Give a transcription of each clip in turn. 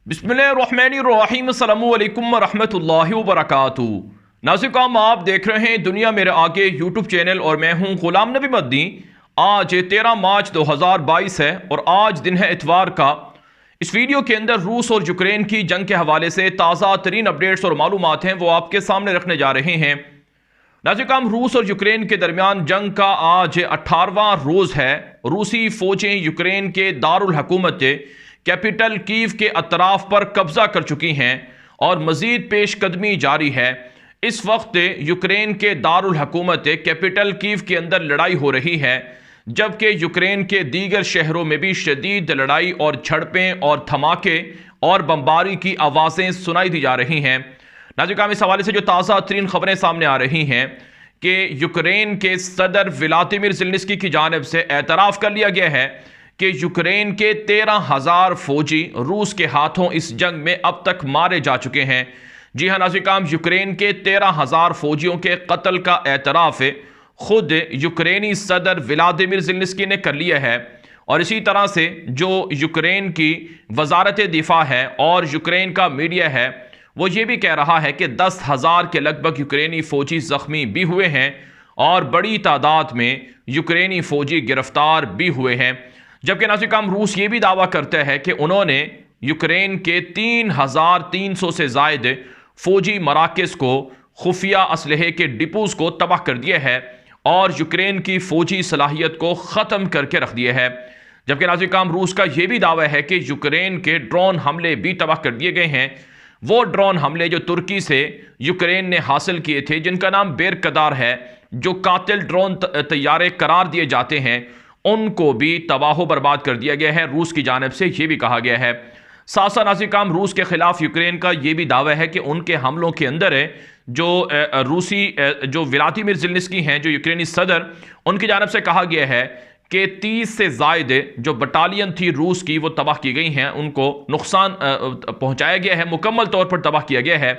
बिस्मिल्लाहिर्रहमानिर्रहीम अस्सलामु अलैकुम वरहमतुल्लाहि वबरकातुहू। नाज़रीन, आप देख रहे हैं दुनिया मेरे आगे यूट्यूब चैनल और मैं हूं गुलाम नबी मदनी। आज 13 मार्च 2022 है और आज दिन है इतवार का। इस वीडियो के अंदर रूस और यूक्रेन की जंग के हवाले से ताज़ा तरीन अपडेट्स और मालूमात हैं वो आपके सामने रखने जा रहे हैं। नाज़रीन, रूस और यूक्रेन के दरमियान जंग का आज 18वां रोज़ है। रूसी फौजें यूक्रेन के दारुल हुकूमत कैपिटल कीव के अतराफ पर कब्जा कर चुकी हैं और मजीद पेशकदमी जारी है। इस वक्त यूक्रेन के दारुल हुकूमत कैपिटल कीव के अंदर लड़ाई हो रही है, जबकि यूक्रेन के दीगर शहरों में भी शदीद लड़ाई और झड़पें और धमाके और बमबारी की आवाज़ें सुनाई दी जा रही हैं। नाज़रीन, इस हवाले से जो ताज़ा तरीन खबरें सामने आ रही हैं कि यूक्रेन के सदर व्लादिमीर ज़ेलेंस्की की जानिब से एतराफ़ कर लिया गया है कि यूक्रेन के 13,000 फौजी रूस के हाथों इस जंग में अब तक मारे जा चुके हैं। जी हाँ नाज़रीन, यूक्रेन के 13,000 फौजियों के कत्ल का एतराफ़ खुद यूक्रेनी सदर व्लादिमीर ज़ेलेंस्की ने कर लिया है। और इसी तरह से जो यूक्रेन की वजारत दिफा है और यूक्रेन का मीडिया है वो ये भी कह रहा है कि 10,000 के लगभग यूक्रेनी फौजी जख्मी भी हुए हैं और बड़ी तादाद में यूक्रेनी फौजी गिरफ्तार भी हुए हैं। जबकि नाज़रीन, रूस ये भी दावा करता है कि उन्होंने यूक्रेन के 3,300 से ज़ायद फौजी मराकज़ को, खुफिया असलहे के डिपोज़ को तबाह कर दिया है और यूक्रेन की फौजी सलाहियत को ख़त्म करके रख दिया है। जबकि नाज़रीन, रूस का यह भी दावा है कि यूक्रेन के ड्रोन हमले भी तबाह कर दिए गए हैं। वो ड्रोन हमले जो तुर्की से यूक्रेन ने हासिल किए थे, जिनका नाम बेरकदार है, जो कातिल ड्रोन तैयारे करार दिए जाते हैं, उनको भी तबाह बर्बाद कर दिया गया है। रूस की जानिब से यह भी कहा गया है। साथ साथ नाज़रीन, रूस के खिलाफ यूक्रेन का यह भी दावा है कि उनके हमलों के अंदर जो रूसी जो व्लादिमीर ज़ेलेंस्की हैं, जो यूक्रेनी सदर, उनकी जानिब से कहा गया है कि 30 से ज़ायद जो बटालियन थी रूस की वो तबाह की गई हैं, उनको नुकसान पहुंचाया गया है, मुकम्मल तौर पर तबाह किया गया है,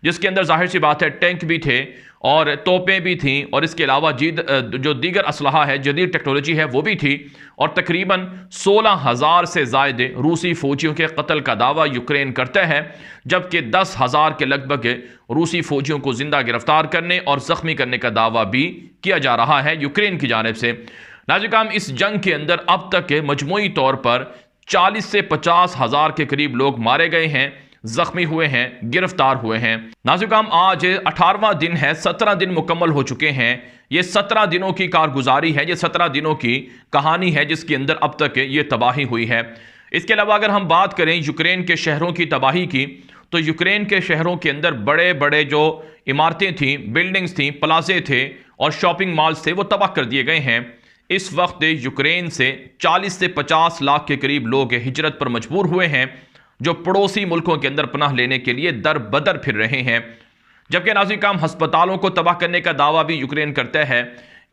जिसके अंदर जाहिर सी बात है टैंक भी थे और तोपें भी थीं और इसके अलावा जो दीगर असलहा है, जदीद टेक्नोलॉजी है, वो भी थी। और तकरीबन 16,000 से ज़ायद रूसी फौजियों के कत्ल का दावा यूक्रेन करता है, जबकि 10,000 के लगभग रूसी फौजियों को जिंदा गिरफ्तार करने और ज़ख्मी करने का दावा भी किया जा रहा है यूक्रेन की जानिब से। नाज़रीन, इस जंग के अंदर अब तक मजमूई तौर पर 40 से 50 हज़ार के करीब लोग मारे गए हैं, जख्मी हुए हैं, गिरफ्तार हुए हैं। नाज़रीन, आज 18वां दिन है, 17 दिन मुकम्मल हो चुके हैं। ये 17 दिनों की कारगुजारी है, ये 17 दिनों की कहानी है जिसके अंदर अब तक ये तबाही हुई है। इसके अलावा अगर हम बात करें यूक्रेन के शहरों की तबाही की, तो यूक्रेन के शहरों के अंदर बड़े बड़े जो इमारतें थीं, बिल्डिंग्स थीं, प्लाजे थे और शॉपिंग मॉल्स थे, वो तबाह कर दिए गए हैं। इस वक्त यूक्रेन से 40 से 50 लाख के करीब लोग हिजरत पर मजबूर हुए हैं, जो पड़ोसी मुल्कों के अंदर पनाह लेने के लिए दर बदर फिर रहे हैं। जबकि नाज़रीन, अस्पतालों को तबाह करने का दावा भी यूक्रेन करता है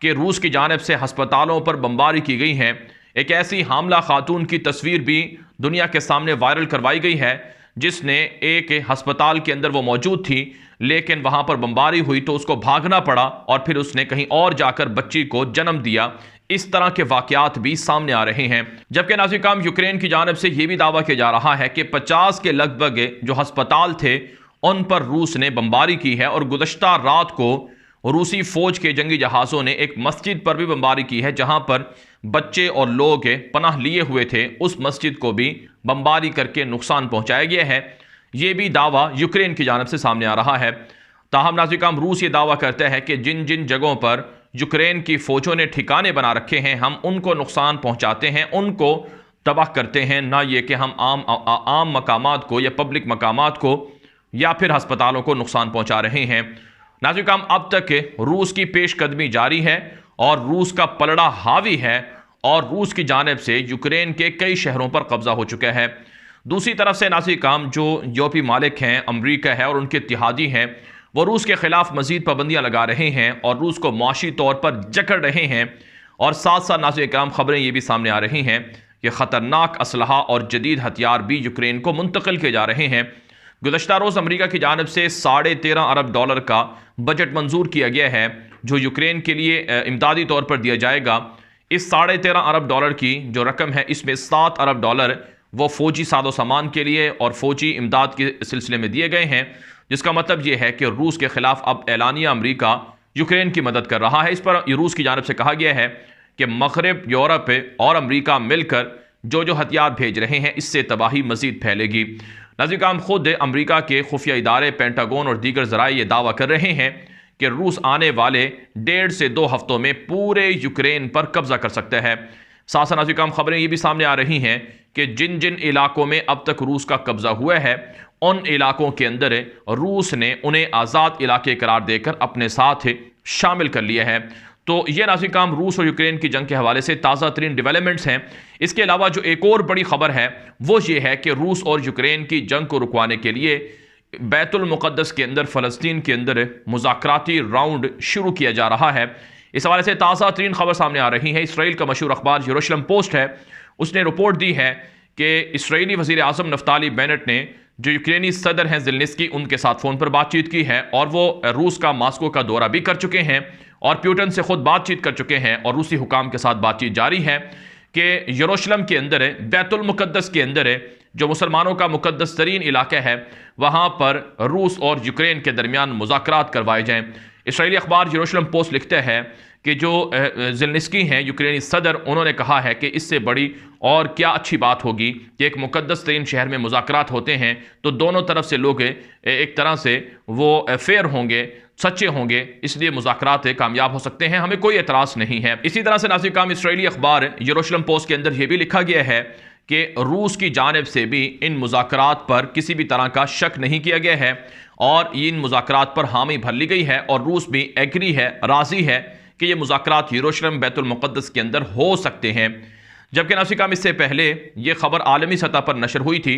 कि रूस की जानिब से अस्पतालों पर बमबारी की गई है। एक ऐसी हामला खातून की तस्वीर भी दुनिया के सामने वायरल करवाई गई है, जिसने एक अस्पताल के अंदर वो मौजूद थी, लेकिन वहां पर बमबारी हुई तो उसको भागना पड़ा और फिर उसने कहीं और जाकर बच्ची को जन्म दिया। इस तरह के वाकयात भी सामने आ रहे हैं। जबकि नाज़रीन, यूक्रेन की जानिब से यह भी दावा किया जा रहा है कि 50 के लगभग जो अस्पताल थे उन पर रूस ने बमबारी की है और गुज़श्ता रात को रूसी फौज के जंगी जहाज़ों ने एक मस्जिद पर भी बमबारी की है, जहां पर बच्चे और लोग पनाह लिए हुए थे। उस मस्जिद को भी बमबारी करके नुकसान पहुंचाया गया है। यह भी दावा यूक्रेन की जानिब से सामने आ रहा है। ताहम नाज़रीन, रूस ये दावा करता है कि जिन जिन जगहों पर यूक्रेन की फौजों ने ठिकाने बना रखे हैं, हम उनको नुकसान पहुंचाते हैं, उनको तबाह करते हैं, ना ये कि हम आम मकामात को या पब्लिक मकामात को या फिर अस्पतालों को नुकसान पहुंचा रहे हैं। नाज़रीन, अब तक रूस की पेशकदमी जारी है और रूस का पलड़ा हावी है और रूस की जानिब से यूक्रेन के कई शहरों पर कब्जा हो चुका है। दूसरी तरफ से नाज़रीन, जो यूरोपीय मालिक हैं, अमरीका है और उनके इत्तेहादी हैं, वो रूस के खिलाफ मजीद पाबंदियां लगा रहे हैं और रूस को माशी तौर पर जकड़ रहे हैं। और साथ साथ नाज़रीन, खबरें ये भी सामने आ रही हैं कि ख़तरनाक असलहा और जदीद हथियार भी यूक्रेन को मुंतकिल किए जा रहे हैं। गुज़श्ता रोज़ अमरीका की जानिब से $13.5 अरब का बजट मंजूर किया गया है, जो यूक्रेन के लिए इमदादी तौर पर दिया जाएगा। इस $13.5 अरब की जो रकम है, इसमें $7 अरब वो फ़ौजी सादो सामान के लिए और फ़ौजी इमदाद के सिलसिले में दिए गए हैं, जिसका मतलब ये है कि रूस के ख़िलाफ़ अब एलानिया अमरीका यूक्रेन की मदद कर रहा है। इस पर रूस की जानब से कहा गया है कि मग़रिब, यूरोप और अमरीका मिलकर जो हथियार भेज रहे हैं, इससे तबाही मज़ीद फैलेगी। नाज़रीन, खुद अमरीका के खुफिया इदारे पेंटागन और दीगर ज़राए ये दावा कर रहे हैं कि रूस आने वाले 1.5 से 2 हफ्तों में पूरे यूक्रेन पर कब्जा कर सकता है। साथ साथ नाज़रीन, खबरें ये भी सामने आ रही हैं कि जिन जिन इलाकों में अब तक रूस का कब्जा हुआ है, उन इलाकों के अंदर रूस ने उन्हें आज़ाद इलाके करार देकर अपने साथ शामिल कर लिया है। तो ये नाज़रीन रूस और यूक्रेन की जंग के हवाले से ताज़ा तरीन डेवलपमेंट्स हैं। इसके अलावा जो एक और बड़ी खबर है वो ये है कि रूस और यूक्रेन की जंग को रुकवाने के लिए बैतुल मुक़द्दस के अंदर, फ़लस्तीन के अंदर मुज़ाकराती राउंड शुरू किया जा रहा है। इस हवाले से ताज़ा तरीन खबर सामने आ रही है। इसराइल का मशहूर अखबार यरूशलेम पोस्ट है, उसने रिपोर्ट दी है कि इसराइली वज़ीर आज़म नफ्ताली बेनेट ने जो यूक्रेनी सदर हैं ज़ेलेंस्की, उनके साथ फ़ोन पर बातचीत की है और वो रूस का मास्को का दौरा भी कर चुके हैं और प्यूटन से खुद बातचीत कर चुके हैं और रूसी हुकाम के साथ बातचीत जारी है कि यरूशलेम के अंदर बैतुल मुक़द्दस के अंदर जो मुसलमानों का मुक़द्दस तरीन इलाका है, वहाँ पर रूस और यूक्रेन के दरमियान मुज़ाकरात करवाए जाएँ। इसराइली अखबार यरूशलेम पोस्ट लिखता है कि जो ज़ेलेंस्की हैं यूक्रेनी सदर, उन्होंने कहा है कि इससे बड़ी और क्या अच्छी बात होगी कि एक मुक़द्दस तरीन शहर में मुज़ाकरात होते हैं तो दोनों तरफ से लोग एक तरह से वो फेयर होंगे, सच्चे होंगे, इसलिए मुज़ाकरात कामयाब हो सकते हैं, हमें कोई एतराज़ नहीं है। इसी तरह से नाज़रीन, इसराइली अखबार यरूशलेम पोस्ट के अंदर यह भी लिखा गया है कि रूस की जानिब से भी इन मुज़ाकरात पर किसी भी तरह का शक नहीं किया गया है और इन मुज़ाकरात पर हामी भर ली गई है और रूस भी एग्री है, राज़ी है कि ये मुज़ाकरात यरूशलेम बैतुल मुक़द्दस के अंदर हो सकते हैं। जबकि नाज़रीन, इससे पहले ये खबर आलमी सतह पर नशर हुई थी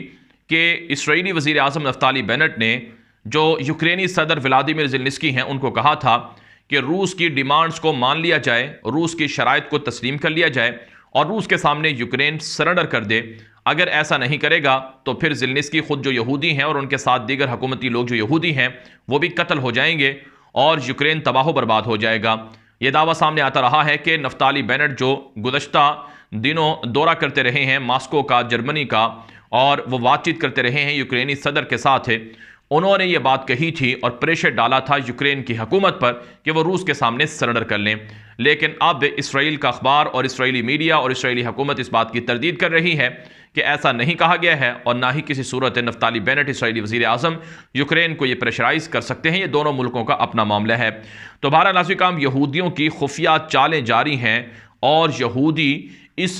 कि इसराइली वज़ीर आज़म नफ्ताली बेनेट ने जो यूक्रेनी सदर व्लादिमीर ज़ेलेंस्की हैं, उनको कहा था कि रूस की डिमांड्स को मान लिया जाए, रूस की शराइत को तस्लीम कर लिया जाए और रूस के सामने यूक्रेन सरेंडर कर दे। अगर ऐसा नहीं करेगा तो फिर ज़ेलेंस्की खुद जो यहूदी हैं और उनके साथ दीगर हुकूमती लोग जो यहूदी हैं वो भी कत्ल हो जाएंगे और यूक्रेन तबाह बर्बाद हो जाएगा। ये दावा सामने आता रहा है कि नफ्ताली बेनेट जो गुज़श्ता दिनों दौरा करते रहे हैं मास्को का, जर्मनी का, और वो बातचीत करते रहे हैं यूक्रेनी सदर के साथ, उन्होंने ये बात कही थी और प्रेशर डाला था यूक्रेन की हुकूमत पर कि वो रूस के सामने सरेंडर कर लें। लेकिन अब इसराइल का अखबार और इसराइली मीडिया और इसराइली हुकूमत इस बात की तरदीद कर रही है कि ऐसा नहीं कहा गया है और ना ही किसी सूरत नफ्ताली बेनेट इसराइली वज़ीर आज़म यूक्रेन को ये प्रेशराइज कर सकते हैं। ये दोनों मुल्कों का अपना मामला है। तो बहरहाल नाज़रीन, यहूदियों की खुफिया चालें जारी हैं और यहूदी इस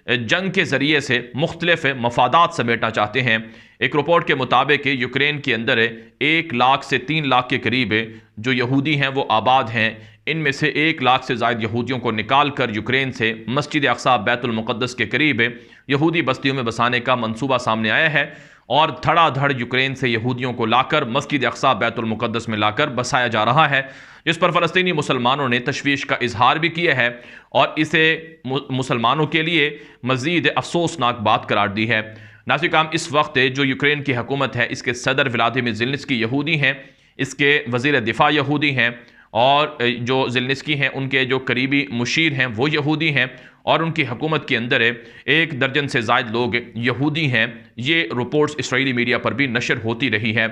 जंग के ज़रिए से मुख्तलिफ मफादात समेटना चाहते हैं। एक रिपोर्ट के मुताबिक यूक्रेन के अंदर 1 लाख से 3 लाख के करीब जो यहूदी हैं वो आबाद हैं। इनमें से 1 लाख से ज़ायद यहूदियों को निकाल कर यूक्रेन से मस्जिद अक्सा बैतुल मुक़द्दस के करीब यहूदी बस्तियों में बसाने का मंसूबा सामने आया है और धड़ाधड़ यूक्रेन से यहूदियों को लाकर मस्जिद अक्सा बैतुल मुक़द्दस में लाकर बसाया जा रहा है, जिस पर फ़लस्तीनी मुसलमानों ने तशवीश का इजहार भी किया है और इसे मुसलमानों के लिए मज़ीद अफसोसनाक बात करार दी है। नाज़रीन, इस वक्त जो यूक्रेन की हुकूमत है, इसके सदर व्लादिमीर ज़ेलेंस्की यहूदी हैं, इसके वज़ीर दिफा यहूदी हैं और जो ज़ेलेंस्की हैं उनके जो करीबी मुशीर हैं वो यहूदी हैं और उनकी हुकूमत के अंदर 1 दर्जन से ज़ायद लोग यहूदी हैं। ये रिपोर्ट्स इसराइली मीडिया पर भी नशर होती रही है।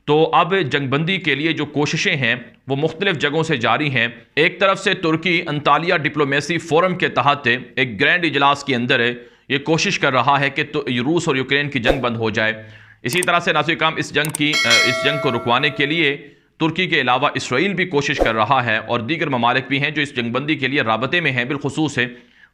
तो अब जंगबंदी के लिए जो कोशिशें हैं वो मुख्तलिफ जगहों से जारी हैं। एक तरफ से तुर्की अंतालिया डिप्लोमेसी फोरम के तहत एक ग्रैंड इजलास के अंदर ये कोशिश कर रहा है कि तो रूस और यूक्रेन की जंग बंद हो जाए। इसी तरह से नाज़रीन, इस जंग को रुकवाने के लिए तुर्की के अलावा इसराइल भी कोशिश कर रहा है और दीगर ममालिक भी हैं जो इस जंगबंदी के लिए राबते में हैं। बिलखुसूस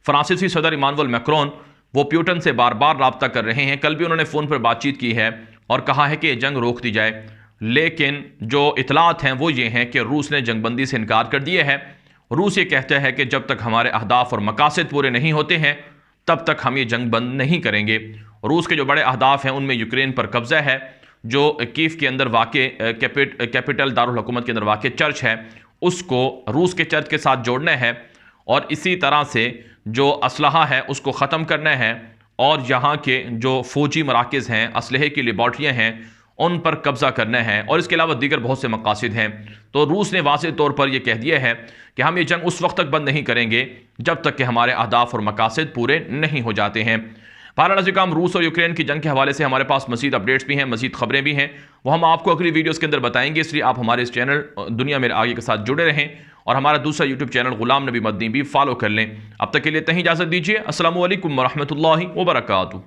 फ्रांसीसी सदर इमानुएल मैक्रोन वो प्यूटन से बार बार रब्ता कर रहे हैं। कल भी उन्होंने फ़ोन पर बातचीत की है और कहा है कि ये जंग रोक दी जाए, लेकिन जो इतलात हैं वो ये हैं कि रूस ने जंगबंदी से इनकार कर दिया है। रूस ये कहता है कि जब तक हमारे अहदाफ और मकासद पूरे नहीं होते हैं तब तक हम ये जंग बंद नहीं करेंगे। रूस के जो बड़े अहदाफ हैं उनमें यूक्रेन पर कब्ज़ा है, जो कीव के अंदर वाक़े कैपिटल दारुल हुकूमत के अंदर वाक़े चर्च है उसको रूस के चर्च के साथ जोड़ना है और इसी तरह से जो असलहा है उसको ख़त्म करना है और यहाँ के जो फ़ौजी मराकज़ हैं, असलहे की लेबॉर्ट्रियाँ हैं, उन पर कब्ज़ा करना है और इसके अलावा दीगर बहुत से मकासद हैं। तो रूस ने वाज़ेह तौर पर यह कह दिया है कि हम ये जंग उस वक्त तक बंद नहीं करेंगे जब तक कि हमारे अहदाफ और मकासद पूरे नहीं हो जाते हैं। बहरहाल नाज़रीन, रूस और यूक्रेन की जंग के हवाले से हमारे पास मज़ीद अपडेट्स भी हैं, मज़ीद खबरें भी हैं, वो हम आपको अगली वीडियोस के अंदर बताएंगे। इसलिए आप हमारे इस चैनल दुनिया मेरे आगे के साथ जुड़े रहें और हमारा दूसरा यूट्यूब चैनल गुलाम नबी मदनी भी फॉलो कर लें। अब तक के लिए इतनी इजाज़त दीजिए। अस्सलामु अलैकुम वरहमतुल्लाहि वबरकातुहू।